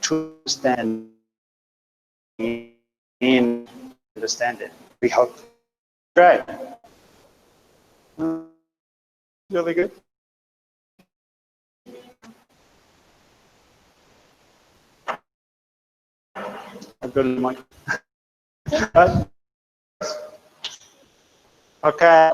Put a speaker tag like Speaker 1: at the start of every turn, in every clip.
Speaker 1: to understand in understand it. We hope. Great. Really good. I've got a mic. Okay.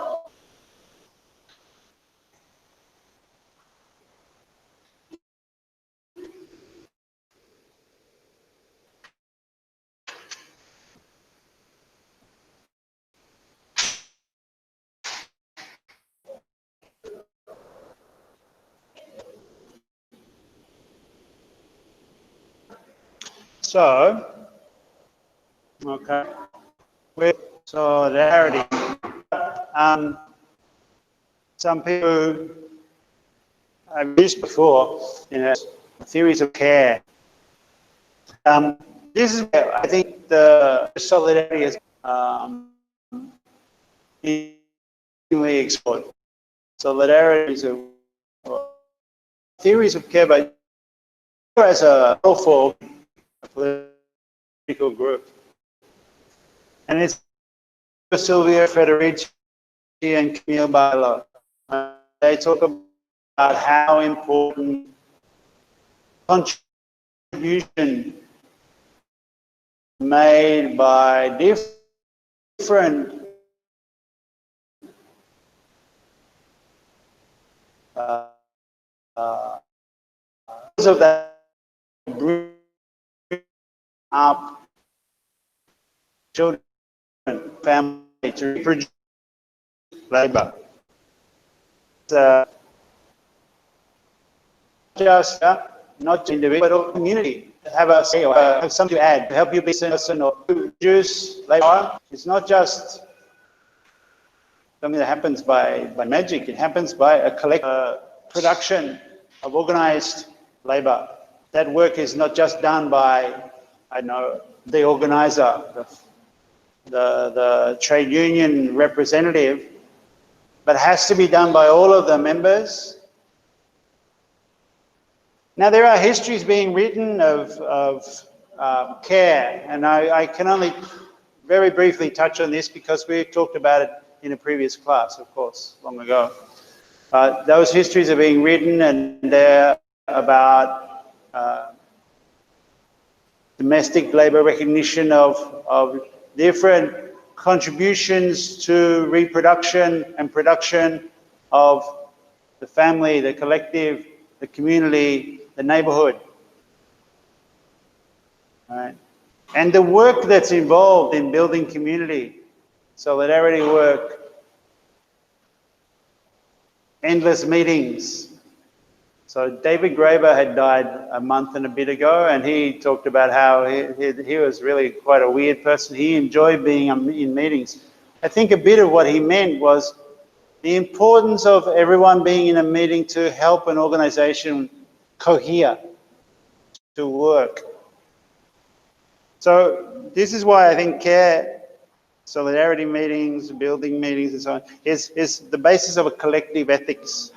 Speaker 1: So, okay, with solidarity, some people I've used before in theories of care. This is where I think the solidarity is increasingly explored. Solidarity is a theories of care, but as a for a political group, and it's Silvio Federici and Camille Barlow. They talk about how important contribution made by different of that bring up children, family to reproduce labor. Just not individual, but community have a say or have something to add to help you be a person or produce labor. It's not just something that happens by magic. It happens by a collective production of organized labor. That work is not just done by, I know, the organizer, the trade union representative, but has to be done by all of the members. Now, there are histories being written of care, and I can only very briefly touch on this because we talked about it in a previous class, of course, long ago. Those histories are being written, and they're about domestic labor recognition of different contributions to reproduction and production of the family, the collective, the community, the neighborhood. Right? And the work that's involved in building community, solidarity work, endless meetings. So David Graeber had died a month and a bit ago, and he talked about how he was really quite a weird person. He enjoyed being in meetings. I think a bit of what he meant was the importance of everyone being in a meeting to help an organization cohere, to work. So this is why I think care, solidarity meetings, building meetings and so on, is the basis of a collective ethics.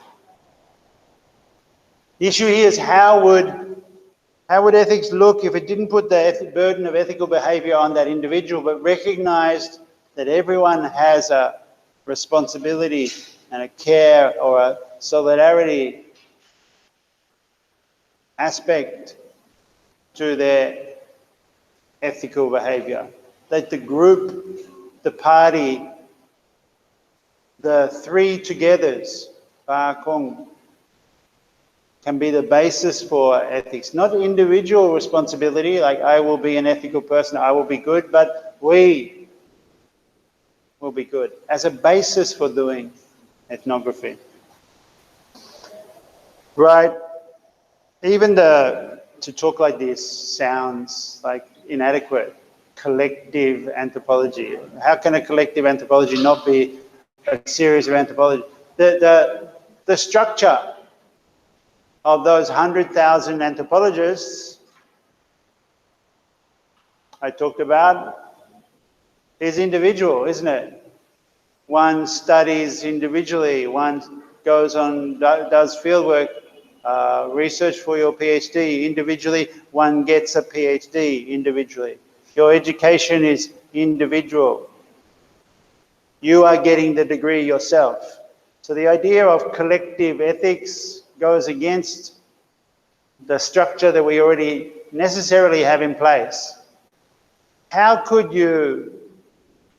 Speaker 1: The issue here is how would ethics look if it didn't put the burden of ethical behavior on that individual, but recognized that everyone has a responsibility and a care or a solidarity aspect to their ethical behavior. That the group, the party, the three togethers, Ba Kong, can be the basis for ethics. Not individual responsibility, like I will be an ethical person, I will be good, but we will be good as a basis for doing ethnography. Right? Even to talk like this sounds like inadequate. Collective anthropology. How can a collective anthropology not be a series of anthropology? The structure of those 100,000 anthropologists I talked about is individual, isn't it? One studies individually, one goes on, does fieldwork research for your PhD individually, one gets a PhD individually. Your education is individual. You are getting the degree yourself. So the idea of collective ethics goes against the structure that we already necessarily have in place. How could you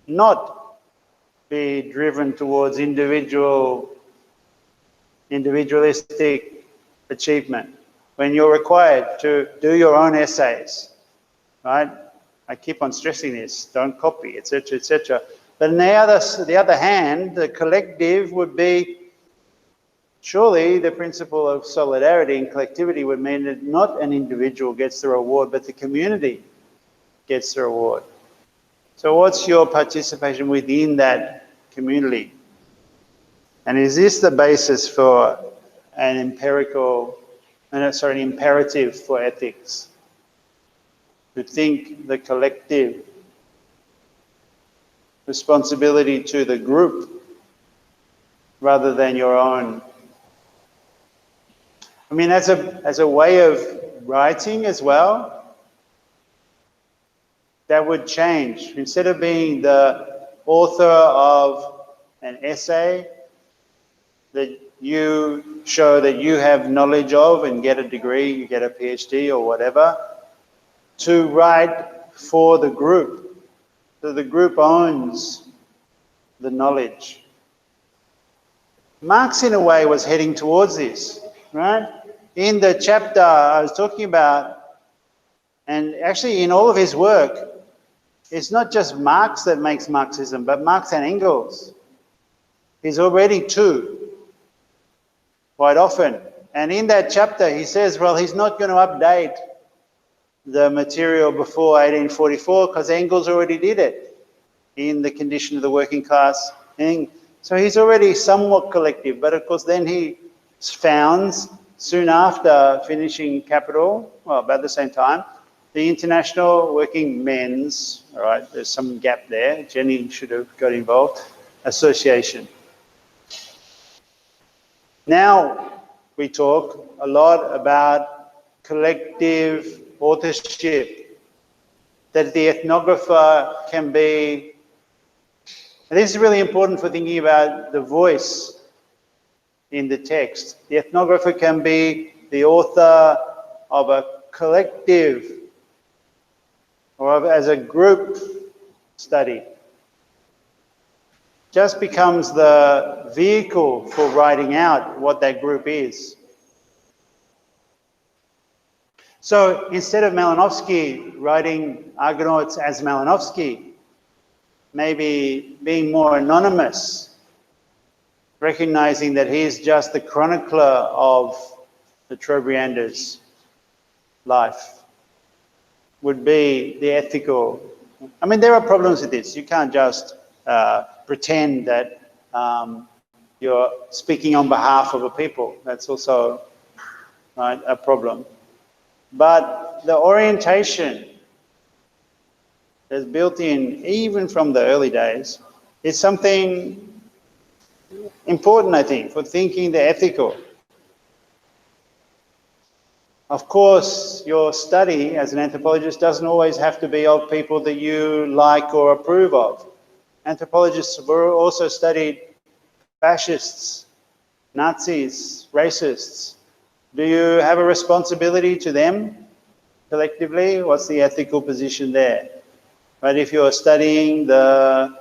Speaker 1: not be driven towards individualistic achievement when you're required to do your own essays, right? I keep on stressing this, don't copy, etc., etc. But on the other hand, the collective would be, surely the principle of solidarity and collectivity would mean that not an individual gets the reward, but the community gets the reward. So what's your participation within that community? And is this the basis for an imperative for ethics? To think the collective responsibility to the group rather than your own. I mean, as a way of writing as well, that would change. Instead of being the author of an essay that you show that you have knowledge of and get a degree, you get a PhD or whatever, to write for the group. So the group owns the knowledge. Marx, in a way, was heading towards this, right? In the chapter I was talking about, and actually in all of his work, it's not just Marx that makes Marxism, but Marx and Engels. He's already two, quite often. And in that chapter, he says, well, he's not going to update the material before 1844 because Engels already did it in The Condition of the Working Class. So he's already somewhat collective, but of course then he founds, soon after finishing Capital, well, about the same time, the International Working Men's, all right, there's some gap there, Jenny should have got involved, association. Now we talk a lot about collective authorship, that the ethnographer can be, and this is really important for thinking about the voice in the text. The ethnographer can be the author of a collective or as a group study. Just becomes the vehicle for writing out what that group is. So instead of Malinowski writing Argonauts as Malinowski, maybe being more anonymous, recognizing that he is just the chronicler of the Trobrianders' life, would be the ethical. I mean, there are problems with this. You can't just pretend that you're speaking on behalf of a people. That's also, right, a problem. But the orientation that's built in, even from the early days, is something important, I think, for thinking the ethical. Of course, your study as an anthropologist doesn't always have to be of people that you like or approve of. Anthropologists were also studied fascists, Nazis, racists. Do you have a responsibility to them collectively? What's the ethical position there? But if you're studying the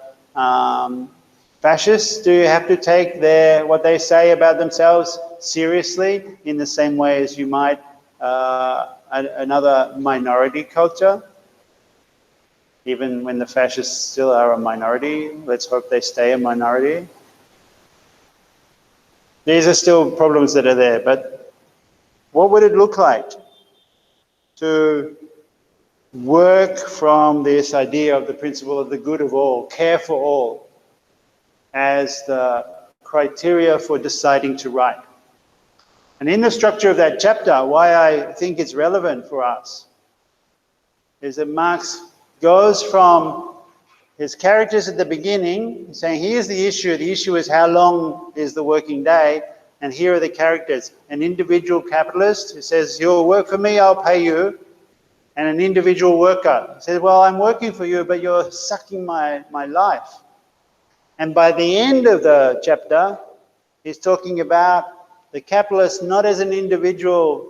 Speaker 1: fascists, do you have to take what they say about themselves seriously in the same way as you might another minority culture? Even when the fascists still are a minority, let's hope they stay a minority. These are still problems that are there, but what would it look like to work from this idea of the principle of the good of all, care for all, as the criteria for deciding to write? And in the structure of that chapter, why I think it's relevant for us is that Marx goes from his characters at the beginning, saying, here's the issue is how long is the working day, And here are the characters. An individual capitalist who says, you'll work for me, I'll pay you. And an individual worker who says, well, I'm working for you, but you're sucking my life. And by the end of the chapter, he's talking about the capitalist not as an individual,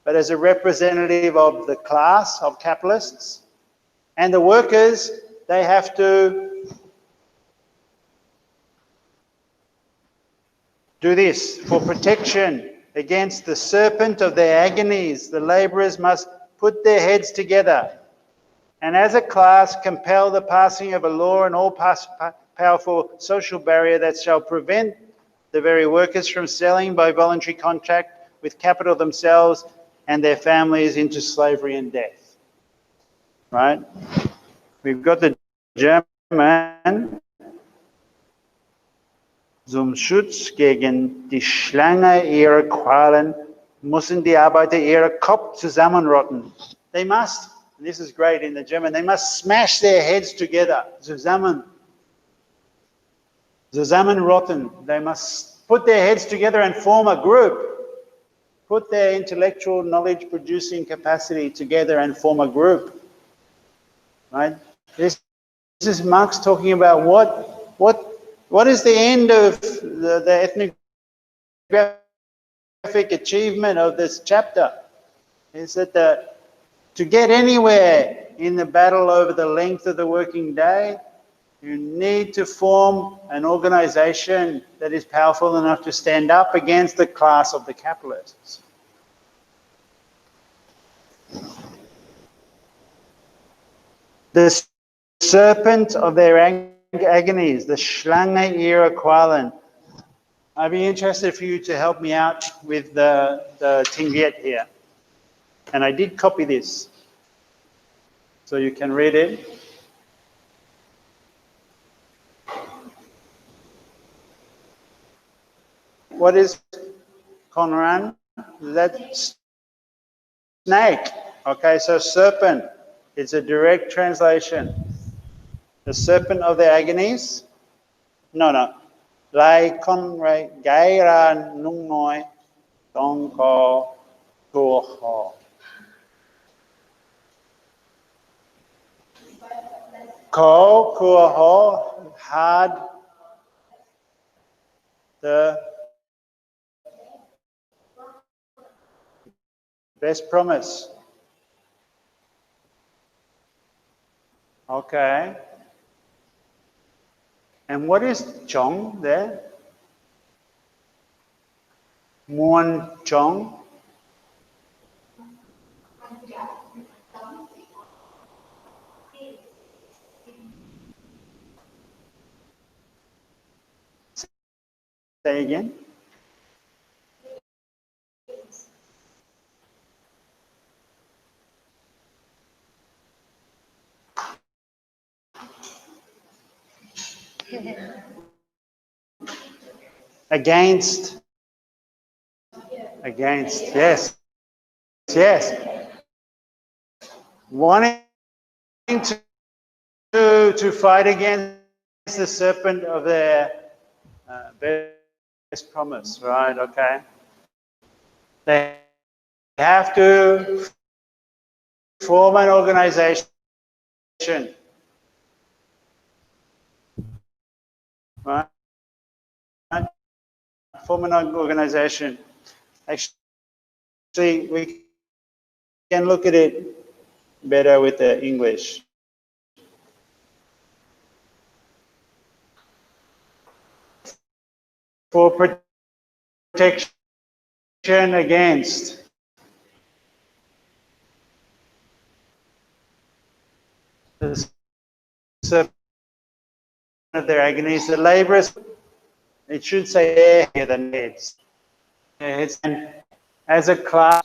Speaker 1: but as a representative of the class of capitalists. And the workers, they have to do this. For protection against the serpent of their agonies, the labourers must put their heads together and as a class compel the passing of a law and all powerful social barrier that shall prevent the very workers from selling by voluntary contract with capital themselves and their families into slavery and death. Right? We've got the German zum Schutz gegen die Schlange ihrer Qualen müssen die Arbeiter ihren Kopf zusammenrotten. They must, and this is great in the German, they must smash their heads together. Zusammenrotten. They must put their heads together and form a group. Put their intellectual knowledge producing capacity together and form a group. Right? This is Marx talking about what is the end of the ethnographic achievement of this chapter? Is that to get anywhere in the battle over the length of the working day, you need to form an organization that is powerful enough to stand up against the class of the capitalists. The serpent of their agonies, the Schlange ihrer Qualen. I'd be interested for you to help me out with the Tingviet here. And I did copy this, so you can read it. What is Conran? That's snake. Okay, so serpent. It's a direct translation. The serpent of their agonies. No. Lai con rai gai ra nung noi dong ko tua ho. Ko kua ho hard the best promise. Okay. And what is chong there? Muon chong. Say again. Against, yes. Wanting to fight against the serpent of their best promise, right? Okay. They have to form an organization, right? Form an organization. Actually, we can look at it better with the English. For protection against the serpent of their agonies, the laborers, it should say here the heads. And as a class,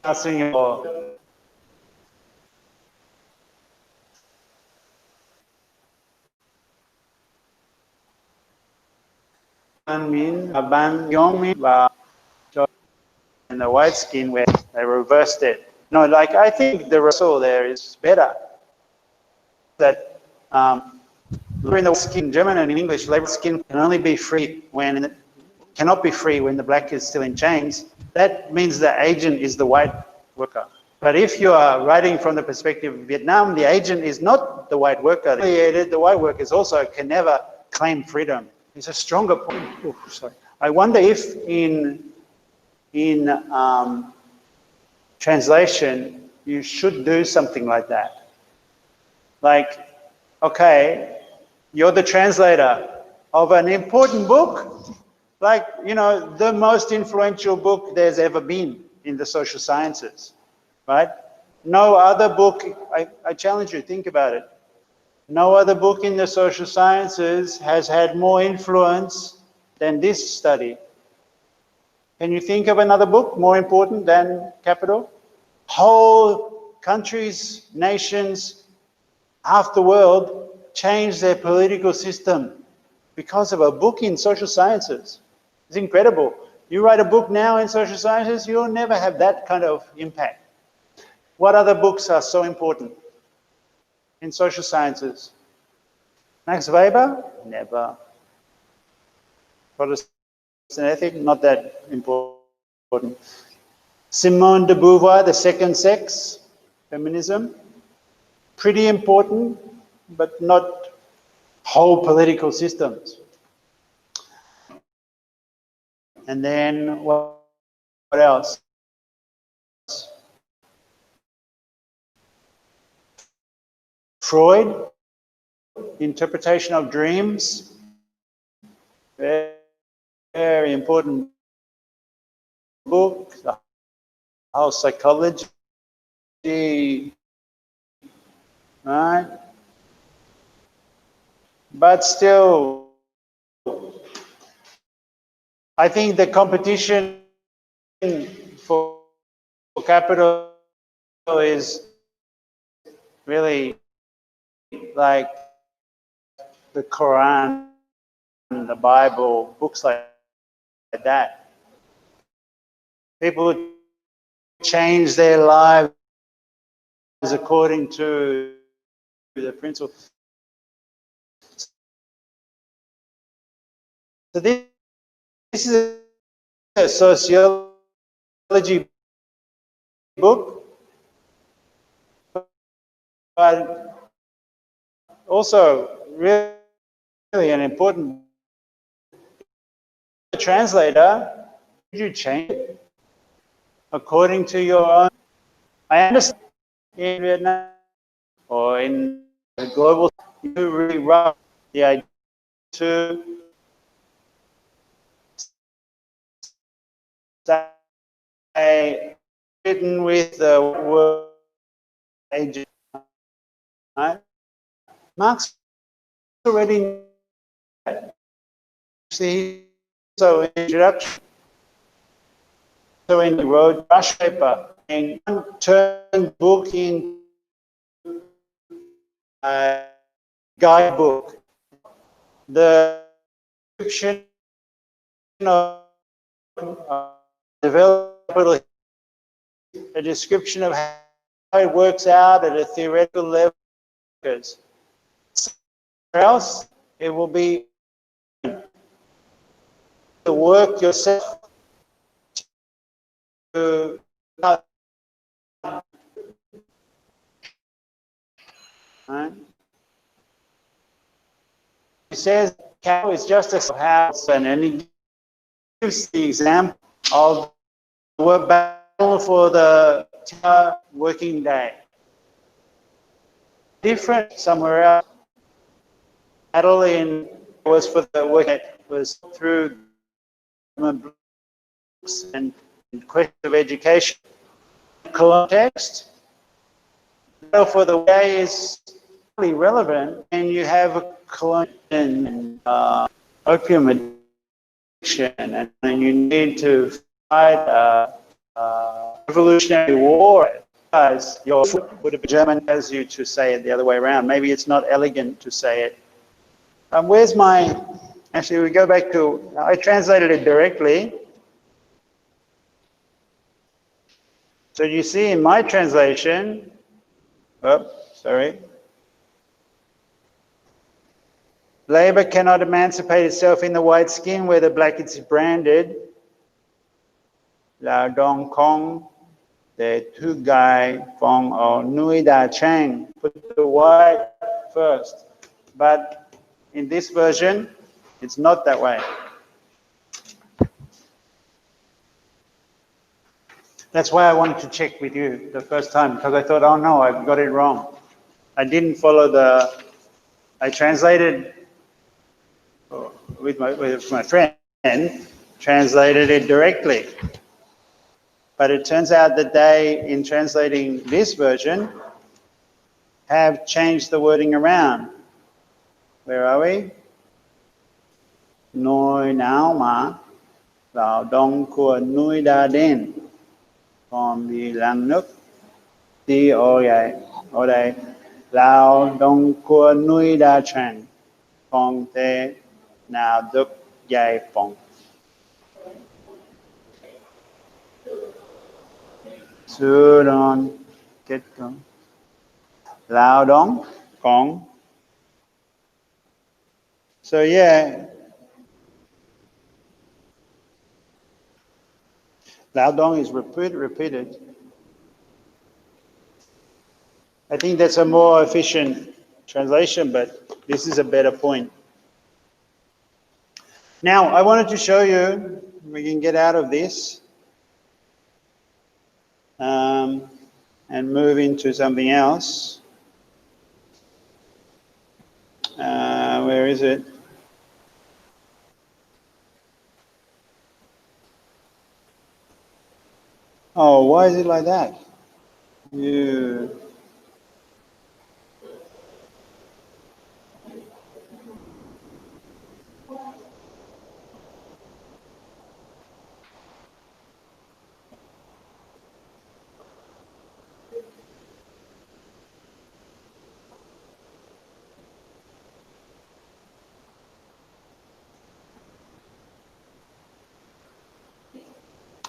Speaker 1: and the white skin where they reversed it. No, like I think the reversal there is better. That in the skin in German and in English, labor skin can only be free when cannot be free when the black is still in chains. That means the agent is the white worker. But if you are writing from the perspective of Vietnam, the agent is not the white worker. The white workers also can never claim freedom. It's a stronger point. Ooh, sorry. I wonder if in translation you should do something like that. Like, okay, you're the translator of an important book, like, you know, the most influential book there's ever been in the social sciences, right? No other book, I challenge you, think about it. No other book in the social sciences has had more influence than this study. Can you think of another book more important than Capital? Whole countries, nations, half the world changed their political system because of a book in social sciences. It's incredible. You write a book now in social sciences, you'll never have that kind of impact. What other books are so important in social sciences? Max Weber? Never. Protestant ethic? Not that important. Simone de Beauvoir, The Second Sex, feminism? Pretty important, but not whole political systems. And then what else? Freud, interpretation of dreams, very, very important book, the whole psychology, right? But still, I think the competition for capital is really like the Quran, the Bible, books like that. People change their lives according to the principles. So this is a sociology book, but also really an important translator. Did you change it according to your own? I understand in Vietnam or in the global, you really rough the idea to say written with the word agent, right? Marx already see so in introduction, so in the road brush paper and turn book in a guidebook. The description of development, a description of how it works out at a theoretical level. Somewhere else, it will be to work yourself to right? He says cow is just a house, and he gives the example of the work battle for the working day. Different somewhere else. Battle in was for the work that was through books and question of education. Context. Battle for the way is really relevant, and you have a colonial and opium addiction, and you need to fight a revolutionary war. As your foot would have been German as you to say it the other way around. Maybe it's not elegant to say it. Where's my? Actually, we go back to. I translated it directly. So you see in my translation. Oh, sorry. Labor cannot emancipate itself in the white skin where the black is branded. Lao Dong Kong, the two guy Fong or Nui Da Chang. Put the white first. But in this version, it's not that way. That's why I wanted to check with you the first time, because I thought, oh no, I've got it wrong. I didn't follow I translated with my friend, translated it directly. But it turns out that they, in translating this version, have changed the wording around. Where are we? Noi nao ma, lao dong của nuôi đa đen, còn vì lăng nước đi ở đây, lao dong của nuôi đa chàng, còn thế nào được giải phóng. Sư đón kết công. Lao dong, con. So yeah. Lao dong is repeated. I think that's a more efficient translation, but this is a better point. Now, I wanted to show you, we can get out of this and move into something else. Where is it? Oh, why is it like that?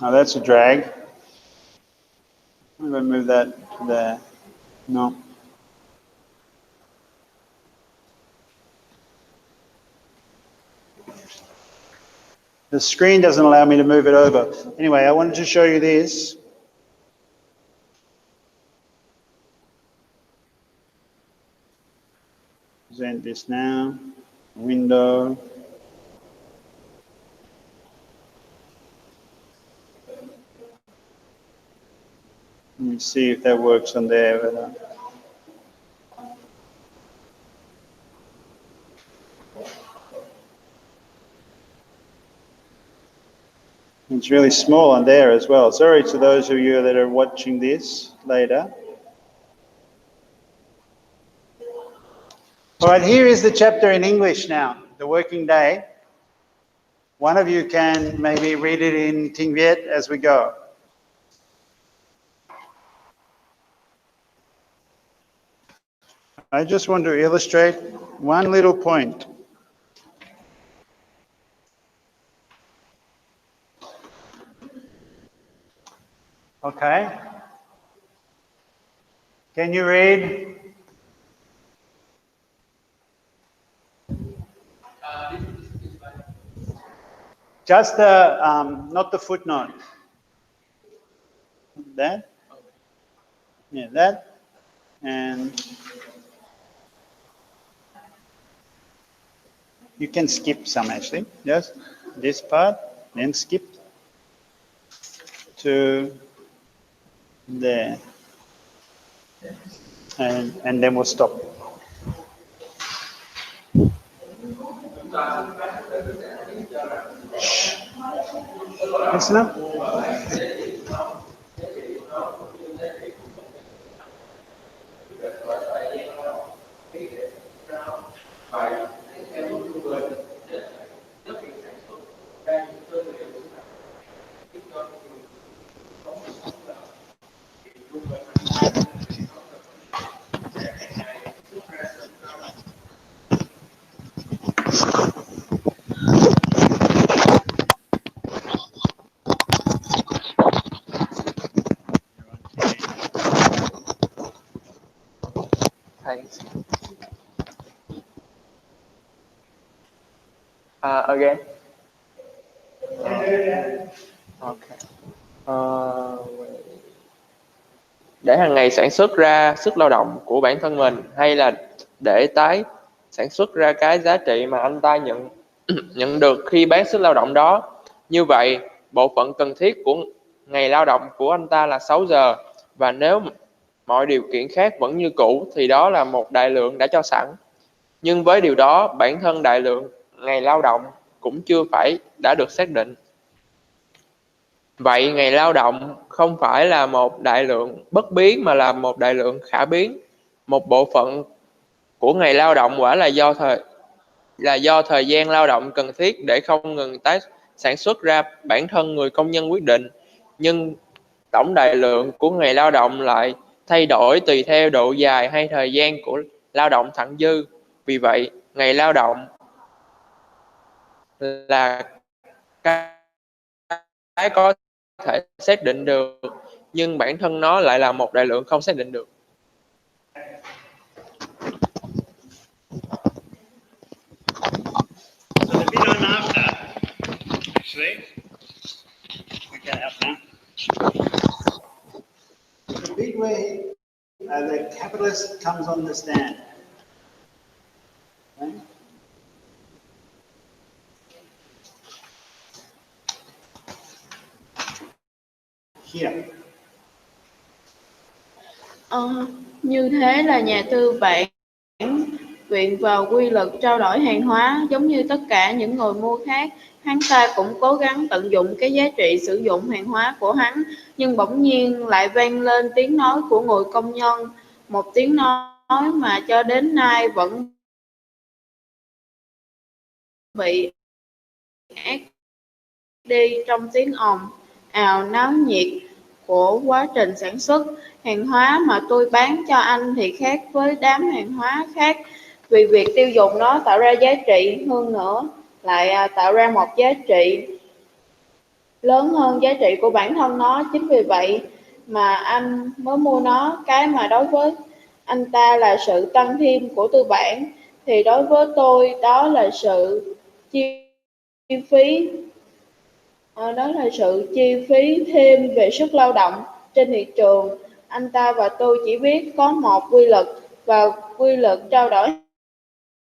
Speaker 1: Oh, that's a drag. I'm going to move that to there. No. The screen doesn't allow me to move it over. Anyway, I wanted to show you this. Present this now. Window. Let me see if that works on there. It's really small on there as well. Sorry to those of you that are watching this later. All right, here is the chapter in English now, the working day. One of you can maybe read it in Tiếng Việt as we go. I just want to illustrate one little point. Okay. Can you read? Just the, not the footnote. That? Yeah, that. And you can skip some actually. Just this part, then skip to there. And then we'll stop. Listen up.
Speaker 2: Again. Okay. Để hàng ngày sản xuất ra sức lao động của bản thân mình, hay là để tái sản xuất ra cái giá trị mà anh ta nhận được khi bán sức lao động đó. Như vậy, bộ phận cần thiết của ngày lao động của anh ta là 6 giờ, và nếu mọi điều kiện khác vẫn như cũ thì đó là một đại lượng đã cho sẵn. Nhưng với điều đó, bản thân đại lượng ngày lao động cũng chưa phải đã được xác định. Vậy ngày lao động không phải là một đại lượng bất biến mà là một đại lượng khả biến. Một bộ phận của ngày lao động quả là do thời gian lao động cần thiết để không ngừng tái sản xuất ra bản thân người công nhân quyết định. Nhưng tổng đại lượng của ngày lao động lại thay đổi tùy theo độ dài hay thời gian của lao động thặng dư. Vì vậy, ngày lao động là cái có thể xác định được, nhưng bản thân nó lại là một đại lượng không xác định được.
Speaker 1: So the bit on after, actually, okay, up now. The bit where the capitalist comes on the stand. Okay? Here.
Speaker 3: Như thế là nhà tư bản viện vào quy luật trao đổi hàng hóa, giống như tất cả những người mua khác. Hắn ta cũng cố gắng tận dụng cái giá trị sử dụng hàng hóa của hắn, nhưng bỗng nhiên lại vang lên tiếng nói của người công nhân, một tiếng nói mà cho đến nay vẫn bị át đi trong tiếng ồn ào náo nhiệt của quá trình sản xuất. Hàng hóa mà tôi bán cho anh thì khác với đám hàng hóa khác, vì việc tiêu dùng nó tạo ra giá trị, hơn nữa lại tạo ra một giá trị lớn hơn giá trị của bản thân nó. Chính vì vậy mà anh mới mua nó. Cái mà đối với anh ta là sự tăng thêm của tư bản, thì đối với tôi đó là sự chi phí chi phí thêm về sức lao động. Trên thị trường, anh ta và tôi chỉ biết có một quy luật, và quy luật trao đổi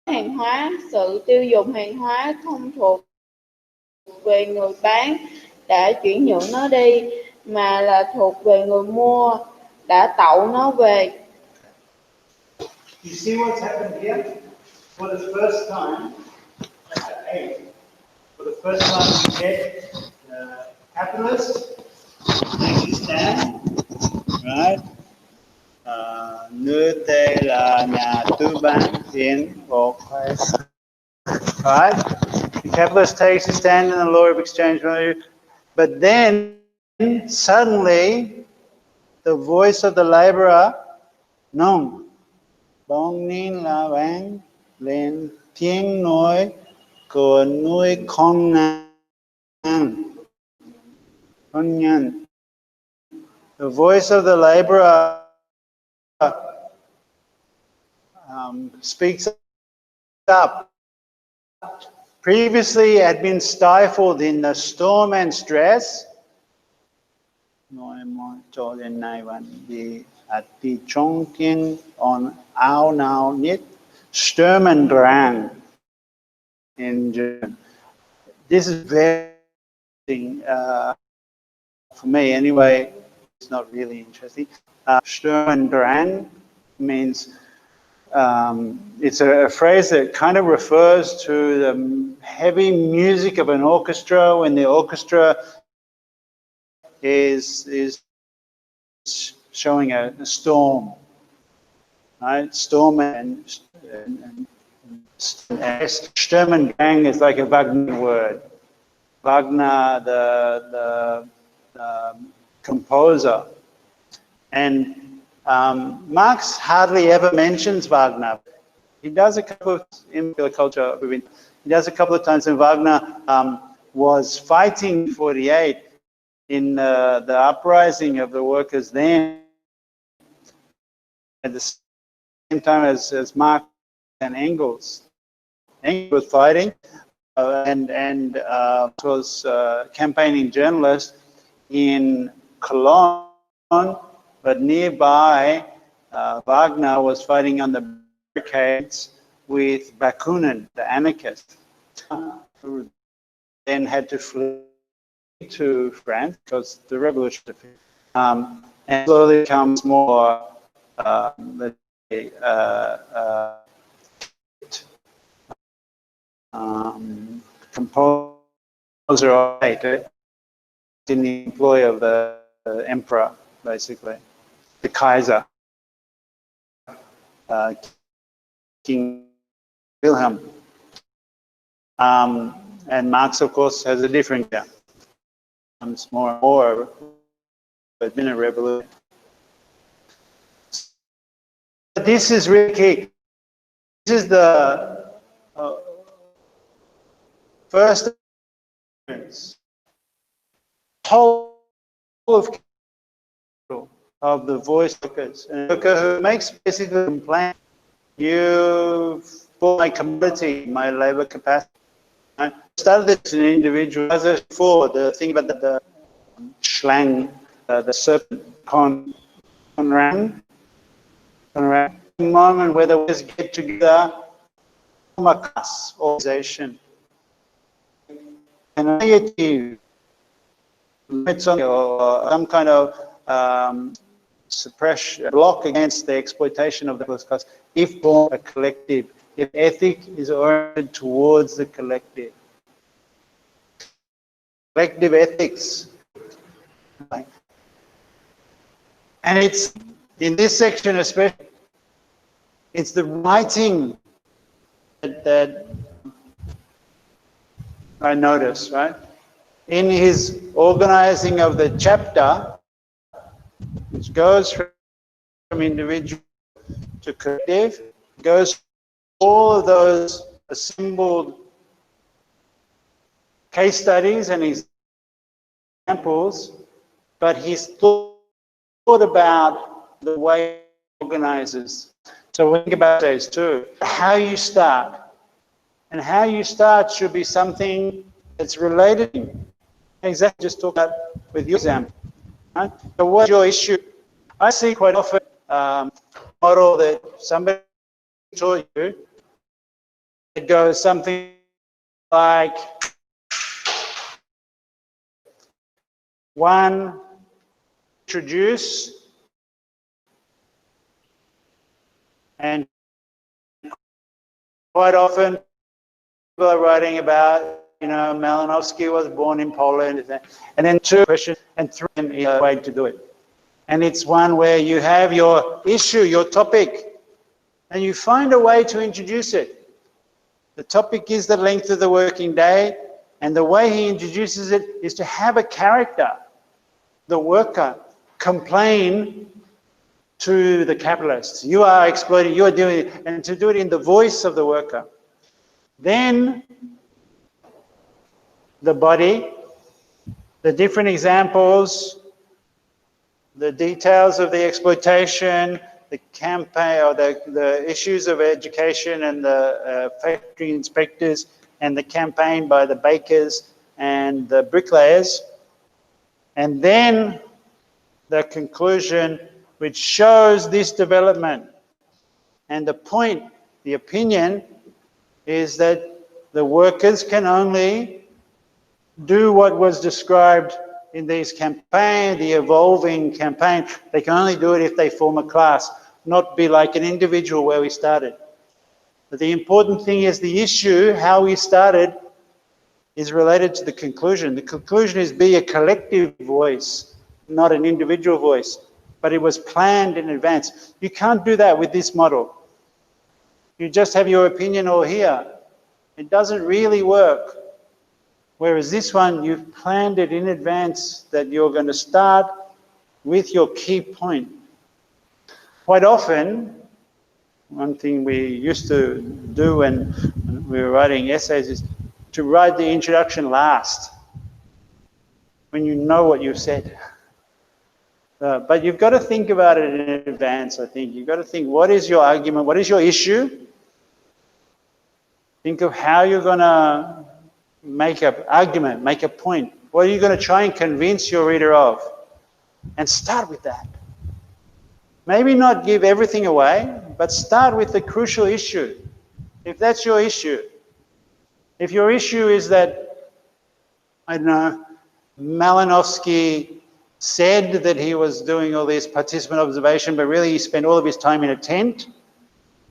Speaker 3: hàng hóa. Sự tiêu dùng hàng hóa không thuộc về người bán đã chuyển nhượng nó đi, mà là thuộc về người mua đã tậu nó về.
Speaker 1: You see what's happened here? For the first time, for the first time you get the capitalist takes his stand, right? Như thế là nhà tư bản tiến bộ khoái. Right? The capitalist takes a stand in the law of exchange value, but then suddenly the voice of the laborer, non, bóng nín là vang lên tiếng nói của nuôi con nhân. The voice of the laborer speaks up. Previously had been stifled in the storm and stress. Nói một cho đến nay vẫn bị ati trong tiếng on áo nào nhất Sturm and Drang in German. This is very interesting for me anyway. It's not really interesting. Sturm and Drang means it's a phrase that kind of refers to the heavy music of an orchestra when the orchestra is showing a storm, right? Storm and Sturm and Drang is like a Wagner word. Wagner, the composer, and Marx hardly ever mentions Wagner. He does a couple of in popular culture. He does a couple of times when Wagner was fighting in '48 in the uprising of the workers then. At the same time as Marx and Engels. Engels was fighting, was campaigning journalist in Cologne, but nearby Wagner was fighting on the barricades with Bakunin, the anarchist, who then had to flee to France because the revolution, and slowly becomes more, let's say, composer of fate in the employ of the emperor, basically, the Kaiser, King Wilhelm. And Marx, of course, has a different view. It's more and more, but been a revolution. This is really key. This is the first whole of the voice workers, and a worker who makes basically a complaint. You bought my commodity, my labor capacity. I started this as an individual. As before, the thing about the schlang, the serpent, Conran, moment where the workers get together, form a class organization, and achieve limits on or some kind of suppression, block against the exploitation of the class, if born a collective, if ethic is oriented towards the collective. Collective ethics. And it's, in this section especially, it's the writing that I notice, right? In his organizing of the chapter, which goes from individual to collective, goes all of those assembled case studies and examples, but he's thought about the way he organizes. So we think about those too. How you start. And how you start should be something that's related. Exactly, just talk about with your example. Right? So what's your issue? I see quite often a model that somebody taught you. It goes something like, one, introduce, and quite often people are writing about, you know, Malinowski was born in Poland, and then two, question, and three, a way to do it. And it's one where you have your issue, your topic, and you find a way to introduce it. The topic is the length of the working day, and the way he introduces it is to have a character, the worker, complain to the capitalists. You are exploiting, you are doing it, and to do it in the voice of the worker. Then the body, the different examples, the details of the exploitation, the campaign, or the issues of education and the factory inspectors, and the campaign by the bakers and the bricklayers. And then the conclusion, which shows this development. And the point, the opinion, is that the workers can only do what was described in these campaigns, the evolving campaign. They can only do it if they form a class, not be like an individual where we started. But the important thing is the issue, how we started, is related to the conclusion. The conclusion is be a collective voice, not an individual voice, but it was planned in advance. You can't do that with this model. You just have your opinion all here. It doesn't really work. Whereas this one, you've planned it in advance that you're going to start with your key point. Quite often, one thing we used to do when we were writing essays is to write the introduction last, when you know what you've said. But you've got to think about it in advance, I think. You've got to think, what is your argument? What is your issue? Think of how you're going to make an argument, make a point. What are you going to try and convince your reader of? And start with that. Maybe not give everything away, but start with the crucial issue. If that's your issue, if your issue is that, I don't know, Malinowski said that he was doing all this participant observation, but really he spent all of his time in a tent,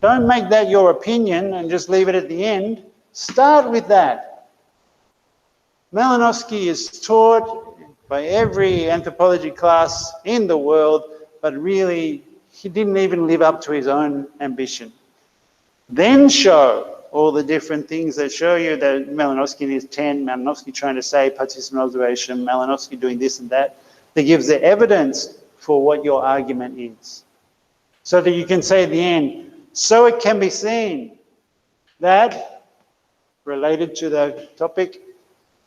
Speaker 1: don't make that your opinion and just leave it at the end. Start with that. Malinowski is taught by every anthropology class in the world, but really he didn't even live up to his own ambition. Then show all the different things that show you that Malinowski in his tent, Malinowski trying to say participant observation, Malinowski doing this and that gives the evidence for what your argument is. So that you can say at the end, so it can be seen that, related to the topic,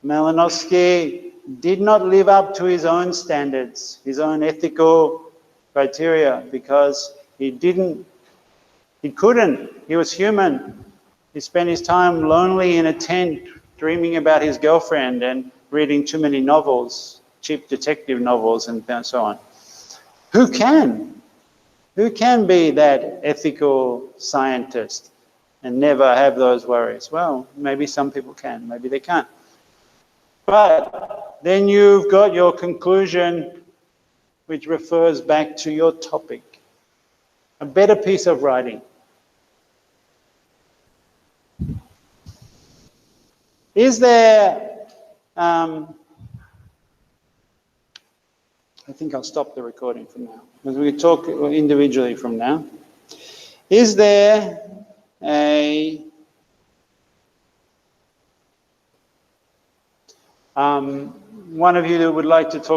Speaker 1: Malinowski did not live up to his own standards, his own ethical criteria, because he couldn't, he was human. He spent his time lonely in a tent, dreaming about his girlfriend and reading too many novels, cheap detective novels and so on. Who can? Who can be that ethical scientist and never have those worries? Well, maybe some people can, maybe they can't. But then you've got your conclusion, which refers back to your topic. A better piece of writing. Is there, I think I'll stop the recording for now, because we talk individually from now. Is there one of you that would like to talk